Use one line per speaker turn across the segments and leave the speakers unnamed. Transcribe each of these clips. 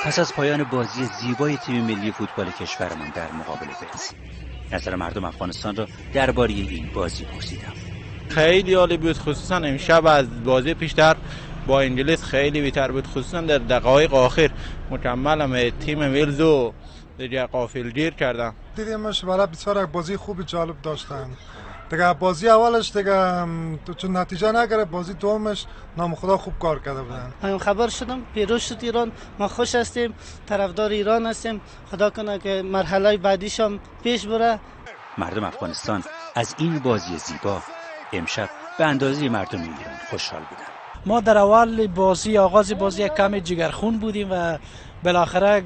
پس از پایان بازی زیبای تیم ملی فوتبال کشورمان در مقابل ولز، نظر مردم افغانستان را درباره این بازی پرسیدم.
خیلی عالی بود، خصوصا امشب از بازی پیشتر با انگلیس خیلی بهتر بود، خصوصا در دقایق آخر مکمل تیم ولز رو دیگه غافلگیر کردن.
دیدیمش برای بسیار بازی خوب جالب داشتن. دیگه بازی اولش دیگه چون نتیجه نگرفت، بازی دومش نام خدا خوب کار کرده بودن.
من خبر شدم پیروز شد ایران، ما خوش هستیم، طرفدار ایران هستیم، خدا کنه که مرحله بعدیش هم پیش بره.
مردم افغانستان از این بازی زیبا امشب به اندازه مردم ایران خوشحال بودند.
ما در اول بازی، آغاز بازی کمی جگرخون بودیم و بالاخره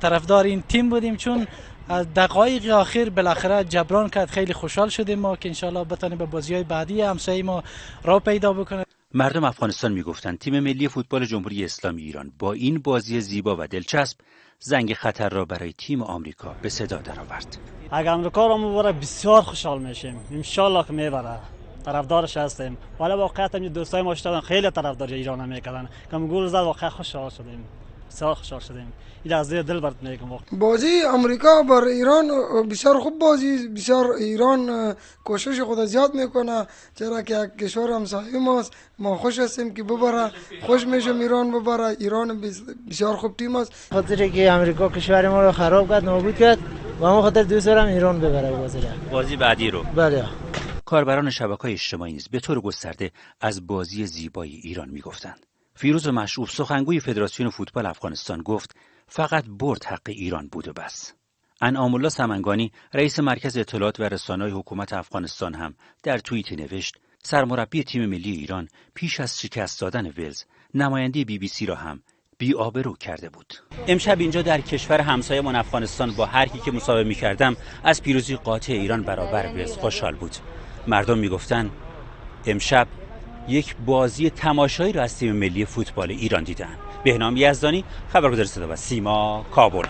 طرفدار این تیم بودیم، چون از دقایق آخر بالاخره جبران کرد. خیلی خوشحال شدیم ما که انشالله بتونیم به بازی‌های بعدی همسایه ما راه پیدا بکنه.
مردم افغانستان میگفتند تیم ملی فوتبال جمهوری اسلامی ایران با این بازی زیبا و دلچسب زنگ خطر را برای تیم آمریکا به صدا درآورد.
اگر آمریکا را ببره بسیار خوشحال میشیم، ان که میبره، طرفدارش هستیم. ولی واقعا دوستای ما شدن خیلی طرفدار ایران میکردن، کم گل زد، واقعا خوشحال شدیم، بسیار خوشحال شدیم. این از دل برات میگم.
بازی آمریکا بر ایران بسیار خوب بازی، بسیار ایران کوشش خود زیاد میکنه، چرا که یک کشور همسایه ماست. ما خوش هستیم که ببره، خوش میشم ایران ببره. ایران بسیار خوب تیم است.
خاطر که آمریکا کشور ما رو خراب کرد، نابود کرد، و ما خاطر دوست دارم ایران ببره
بازی بعدی رو.
بله.
کاربران شبکه‌های اجتماعی نیز به طور گسترده از بازی زیبای ایران میگفتند. فیروز مشعوب سخنگوی فدراسیون فوتبال افغانستان گفت فقط برد حق ایران بود و بس. انعام الله سمنگانی رئیس مرکز اطلاعات و رسانه‌های حکومت افغانستان هم در توییتی نوشت سرمربی تیم ملی ایران پیش از شکست دادن ولز نماینده BBC را هم بی‌آبرو کرده بود. امشب اینجا در کشور همسایه‌مان افغانستان با هر کی که مصاحبه می‌کردم از پیروزی قاطع ایران برابر ولز خوشحال بود. مردم میگفتند امشب یک بازی تماشایی را از تیم ملی فوتبال ایران دیدن. بهنام یزدانی، خبرگزاری صدا و سیما، کابل.